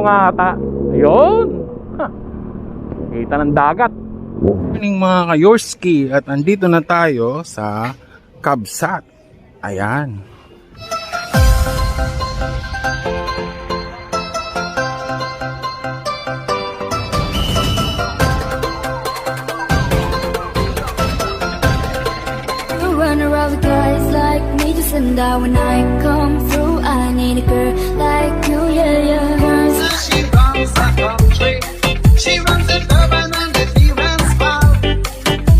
nga ata. Ayun. Kita ng dagat. Morning mga kayorski, at andito na tayo sa Kabsat. Ayan. Run around with guys like me, just and when I come through, I need a girl like you, yeah, yeah. Girls. She runs the country, she runs the urban and the dance bar.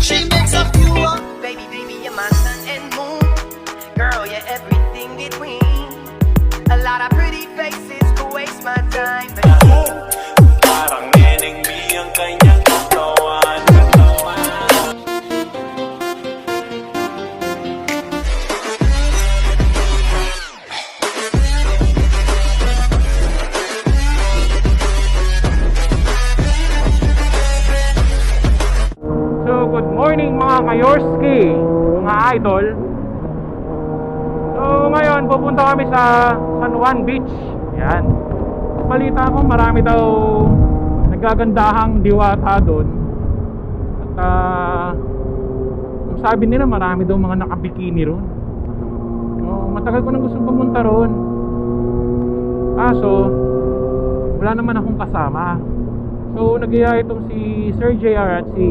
She makes up you up. Baby, baby, you're my sun and moon. Girl, you're everything between. A lot of pretty faces to waste my time. Parang neneng B ang kanyang katawan. So, good morning mga kayorski, mga idol. So, ngayon pupunta kami sa San Juan Beach. Yan. Balita ko marami daw nagagandahang diwata doon. At ang sabi nila marami daw mga nakabikini ron. So, matagal ko nang gusto pumunta ron. Kaso, wala naman akong kasama. So, nag-iya itong si Sir JR at si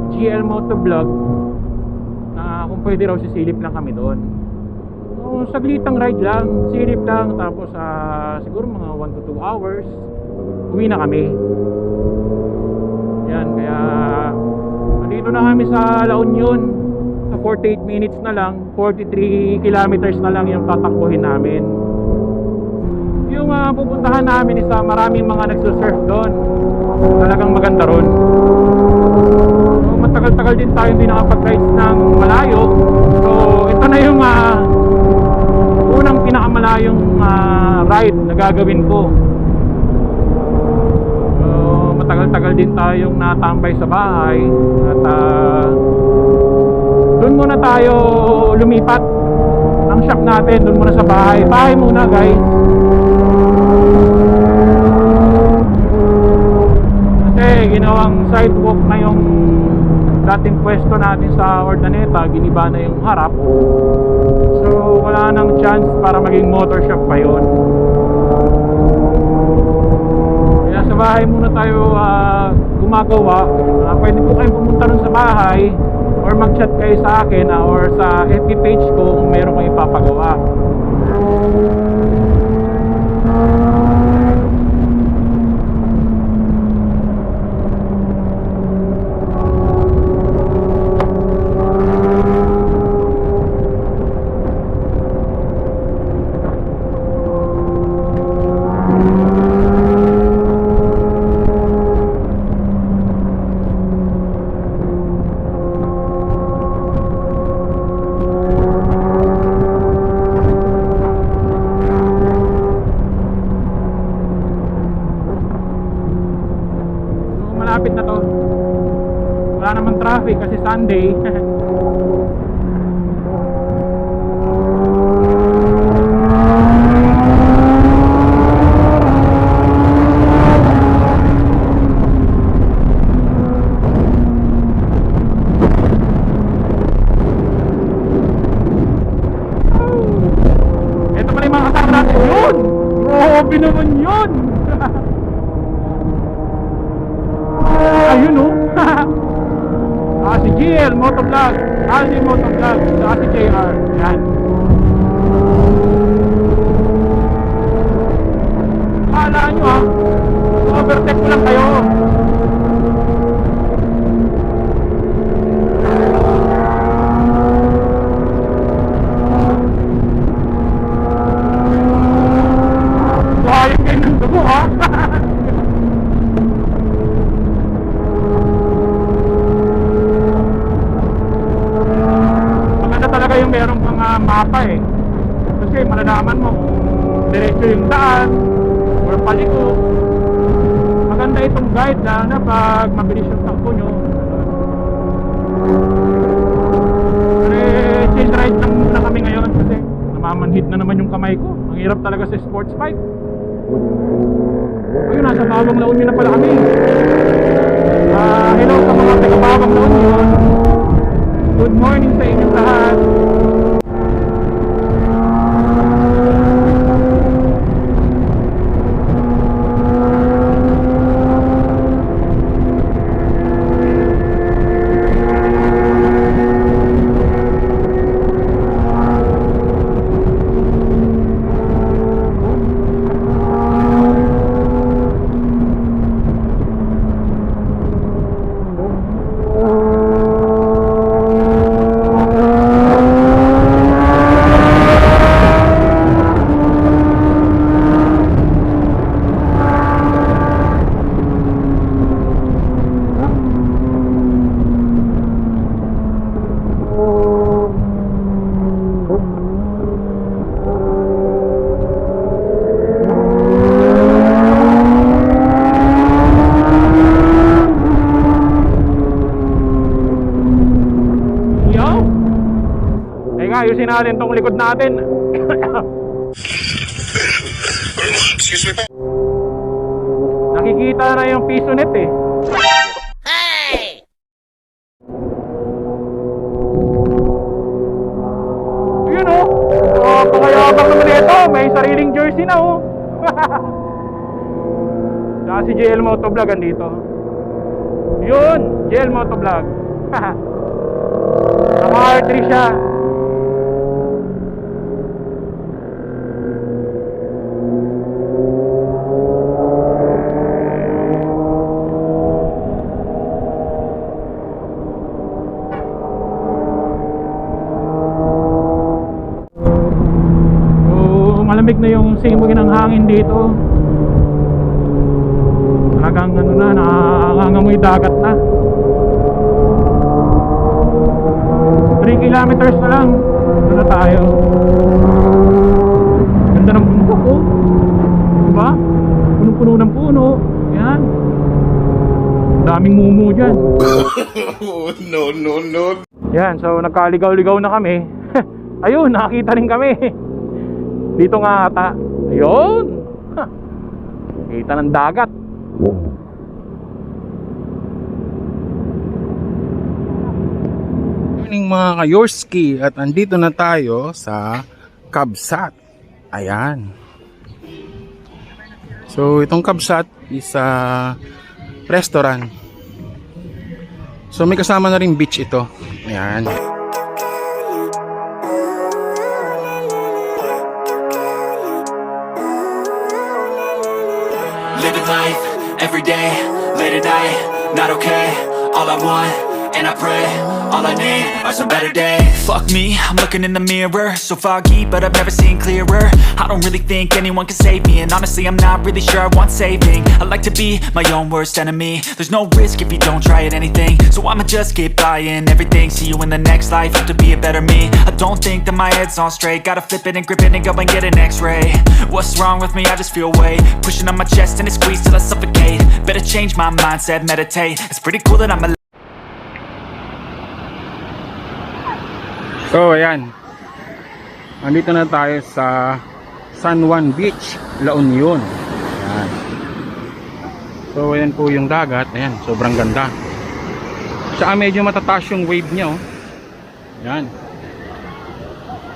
GL Motovlog na kung pwede raw sisilip lang kami doon. So, saglitang ride lang, silip lang, tapos siguro mga 1 to 2 hours uwi na kami. Yan, kaya nandito na kami sa La Union. Sa 48 minutes na lang, 43 kilometers na lang yung tatakbuhin namin. Yung pupuntahan namin isa, maraming mga nagsusurf doon. Talagang maganda ron. So, matagal-tagal din tayo hindi nakapag-rides ng malayo. So, ito na yung unang pinakamalayong ride na gagawin ko. So, matagal-tagal din tayong natambay sa bahay. At doon muna tayo lumipat. Ang shop natin, doon muna sa bahay. Bahay muna, guys. Kasi ginawang sidewalk na yung dating pwesto natin sa Ordaneta, giniba na yung harap. So wala nang chance para maging motor shop pa yun. Kaya sa bahay muna tayo gumagawa. Pwede po kayong pumunta rin sa bahay or mag-chat kayo sa akin or sa FB page ko kung meron kayong ipapagawa. Malapit na to. Wala namang traffic kasi Sunday. Ito pala yung mga kasama natin yun. Grabe naman yun. Ayun o. Si GL Motovlog, Aldi Motovlog, si JR. Yan. Kala nyo overtake ko lang kayo. Sayang kayo ng dugo ha. Yung merong mga mapa kasi malalaman mo kung diretso yung daan or paliko. Maganda itong guide na pag mabilis yung takbo nyo. Chill ride lang muna kami ngayon kasi namamanhid na naman yung kamay ko. Ang hirap talaga sa sports bike. Ayun, nasa Bawang La Union na pala kami. Hello sa mga taga Bawang La Union. Good morning sa inyong lahat. Ayusin natin tong likod natin. Excuse me po. Nakikita na yung piso net eh. Yun oh. Oh, pakayabang naman ito. May sariling jersey na oh. Saka si JL Motovlog andito. Yun, JL Motovlog. Naka R3 siya. Malamig na yung simoy ng hangin dito. Talagang ano na, nangangamoy dagat na. 3 kilometers na lang. Doon na tayo. Ganda ng bundok oh. Diba? Punong-puno ng puno. Yan. Daming mumu dyan. No. Yan, so nagkaligaw-ligaw na kami. Ayun, nakakita rin kami. Dito nga ata. Ayun. Kita ng dagat. Morning mga ka-Yorski, at andito na tayo sa Kabsat. Ayan. So itong Kabsat is restaurant. So may kasama na rin beach ito. Ayan. Living life, everyday, late at night, not okay. All I want, and I pray, all I need are some better days. Fuck me, I'm looking in the mirror, so foggy, but I've never seen clearer. I don't really think anyone can save me, and honestly I'm not really sure I want saving. I like to be my own worst enemy. There's no risk if you don't try at anything, so I'ma just keep buying everything. See you in the next life, hope to be a better me. I don't think that my head's on straight, gotta flip it and grip it and go and get an x-ray. What's wrong with me? I just feel weight pushing on my chest and it squeezes till I suffocate. Better change my mindset, meditate. It's pretty cool that I'm alive. So ayan. Andito na tayo sa San Juan Beach, La Union. Ayan. So ayan po yung dagat. Ayan, sobrang ganda. Tsaka medyo matataas yung wave niya oh. Ayan.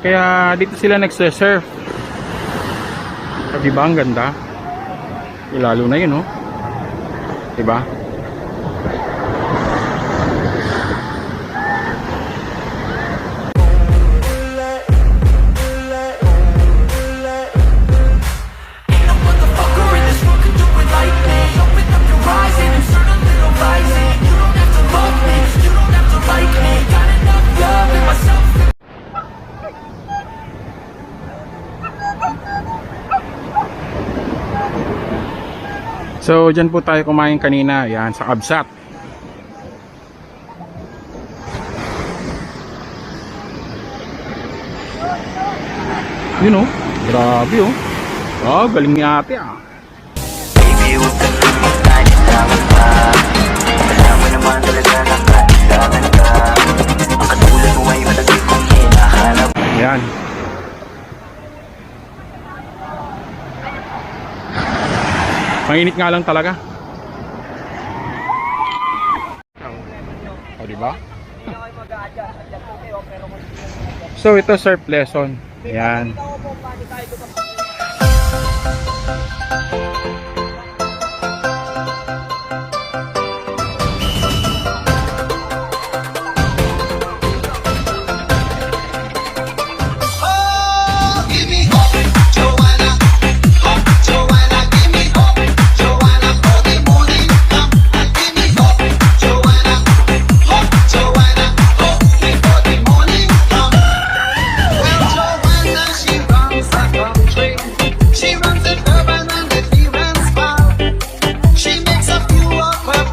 Kaya dito sila nagse-surf. Diba ang ganda? Lalo na yun oh. Diba? So dyan po tayo kumain kanina. Yan, sa Kabsat. Yun oh. Grabe oh. Oh, galing ni ate ah. Baby, huwag ka lang magkalilangan pa. Alam mo naman talaga nakalilangan ka. Ang katulad mo ay matagal kong hinahanap. Yan. Mainit nga lang talaga. O, diba? So, ito surf lesson. Ayan. Oh, give me hope, Joanna. Hope, Joanna, give me hope, Joanna. For the morning come and give me hope, Joanna. Hope, Joanna, hope before the morning come. Well, Joanna, she runs the country. She runs the urban and the female spa. She makes a few of her.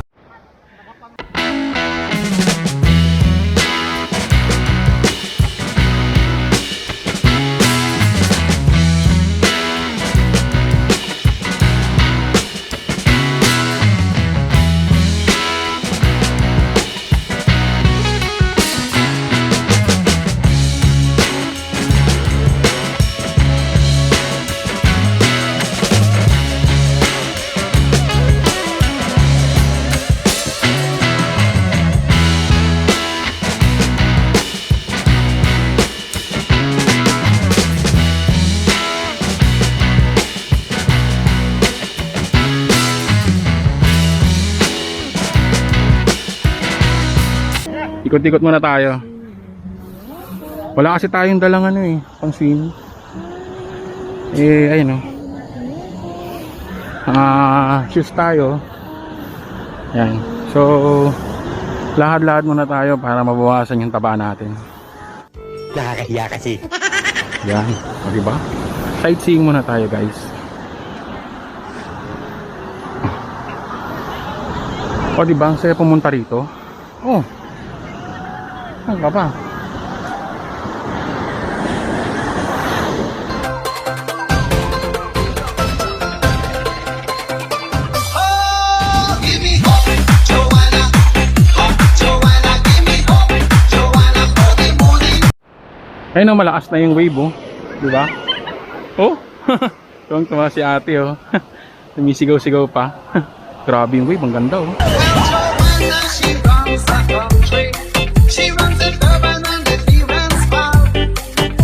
Ikot-ikot muna tayo. Wala kasi tayong dalang ano eh, pang swim. Eh, ayun o. Shoes tayo. Yan. So, lahad-lahad muna tayo para mabawasan yung taba natin. Nakakahiya kasi. Yan. O, diba? Sightseeing muna tayo, guys. O, diba? Ang saya pumunta rito. Oh. Ang ka pa. Oh, give me hope, Joanna. Hope, Joanna, give me hope, Joanna. For the morning. Ayun o, malakas na yung wave oh. Diba? Oh! Tuwang-tuwa si ate oh. Sumisigaw-sigaw pa. Grabe yung wave, ang ganda oh. Well, Joanna, she runs the country. She runs the urban and the female spa.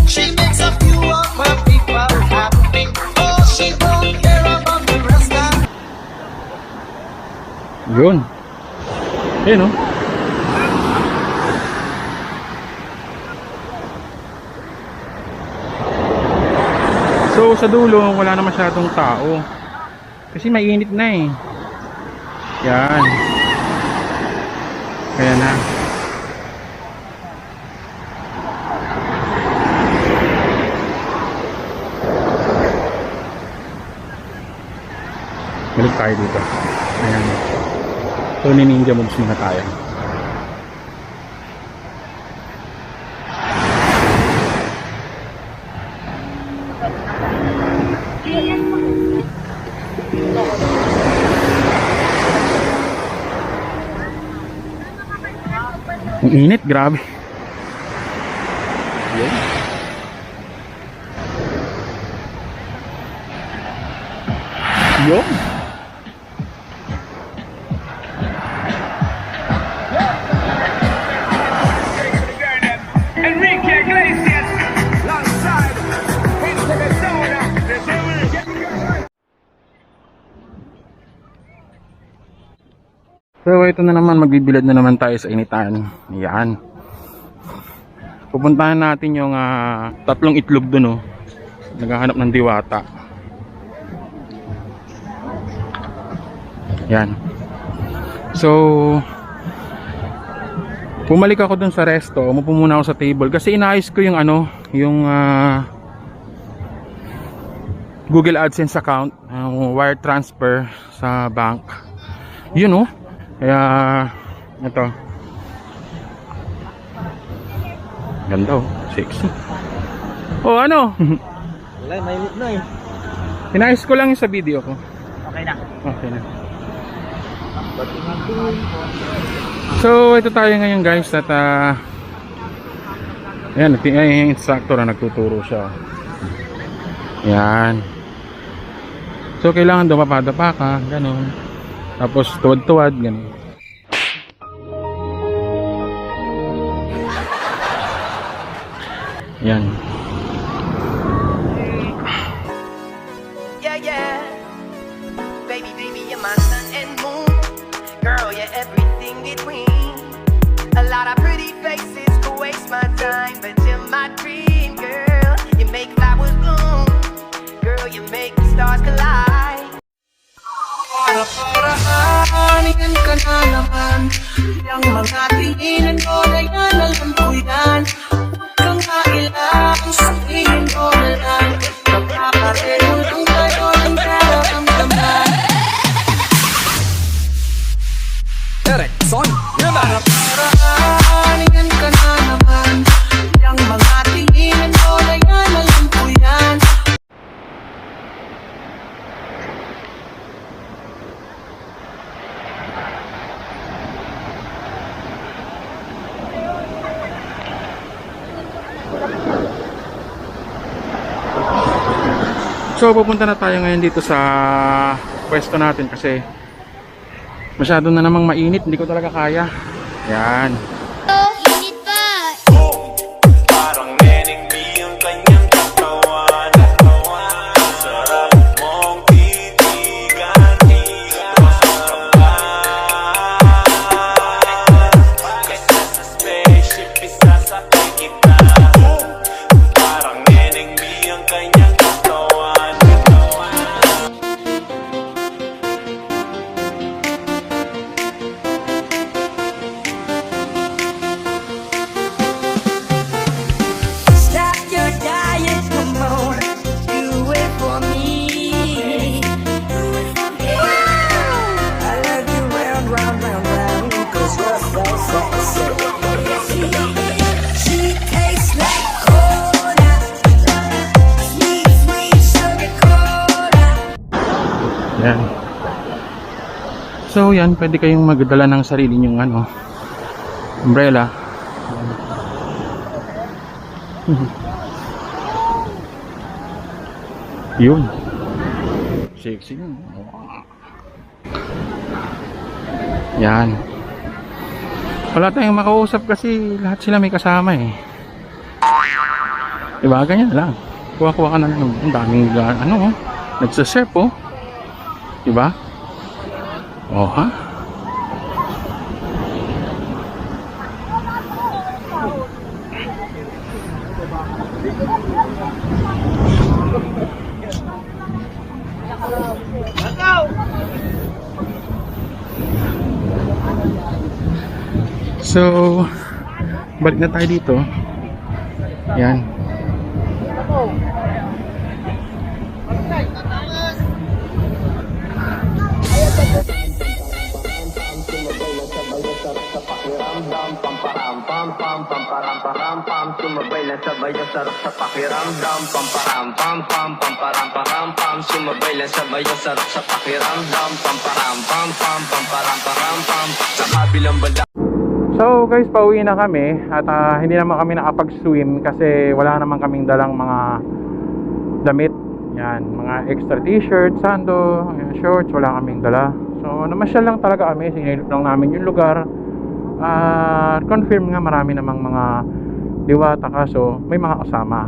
She makes a few of her people happy. Oh, she don't care about the rest of. Yun. Ayun oh. So sa dulo wala na masyadong tao. Kasi mainit na eh. Yan. Kaya na. Balik tayo dito. Ayan. So ninja moves muna tayo. Ang init, grabe. Yan. Yun. Enrique Iglesias, alongside Winston Arizona. So ito na naman, magbibilad na naman tayo sa initan. Yan. Pupuntahan natin yung tatlong itlog dun oh. Naghahanap ng diwata. Yan. So bumalik ako dun sa resto. Umupo muna ako sa table kasi inayos ko yung ano, yung Google AdSense account, wire transfer sa bank. Yun oh. Kaya ito. Ganda oh, sexy. Oh ano? Wala, mainit na eh. Inayos ko lang yung sa video ko. Okay na. Okay na. So ito tayo ngayon guys at ayan, yung instructor na nagtuturo siya. Yan. So kailangan dumapa-dapa ka, ganun. Tapos tuwad-tuwad, ganun. Yan. Yeah, yeah. Baby, baby, you're my sun and moon. Girl, you're everything between. A lot of pretty faces could waste my time, but you're my dream, girl. You make flowers bloom. Girl, you make the stars collide. Para-paraan, yan ka na naman. Yung mga tingin ko na yan, alam ko yan. Huwag kang kailangang sabihin ko na lang. Magpapareho lang tayo ng nararamdaman. Para-paraan, yan ka na naman. Yung mga tingin ko na yan, alam ko yan. So pupunta na tayo ngayon dito sa pwesto natin kasi masyado na namang mainit, hindi ko talaga kaya. Yan. Init pa. Parang neneng B ang kanyang katawan. Sarap mong titigan. Kasi sa spaceship isasakay kita. Parang neneng B ang kanyang katawan. Stop your diet, come on. Do it for me. I love you round, round, round, round. Cause you're so sexy. She tastes like cola. Sweet, sweet sugar cola. Yan. So yan, pwede kayong magdala ng sarili nyong ano, umbrella. Yun. Sexy yun. Yan. Wala tayong makausap kasi lahat sila may kasama eh. Diba? Ganyan lang. Kuha-kuha ka na lang. Ang daming ano oh. Nagsaserve oh. Diba? Oh ha? So, balik na tayo dito. Yan. Sumabay lang sabay ang sarap sa pakiramdam. Pam-param-pam-pam, sumabay lang sabay ang sarap sa pakiramdam. Pam-param-pam-pam, sa kabilang banda. So guys, pauwi na kami at hindi naman kami nakapag-swim kasi wala naman kaming dalang mga damit. Yan, mga extra t-shirt, sando, shorts, wala kaming dala. So namasyal lang talaga kami, sinilip lang namin yung lugar. Confirm nga marami namang mga diwata kaso may mga kasama.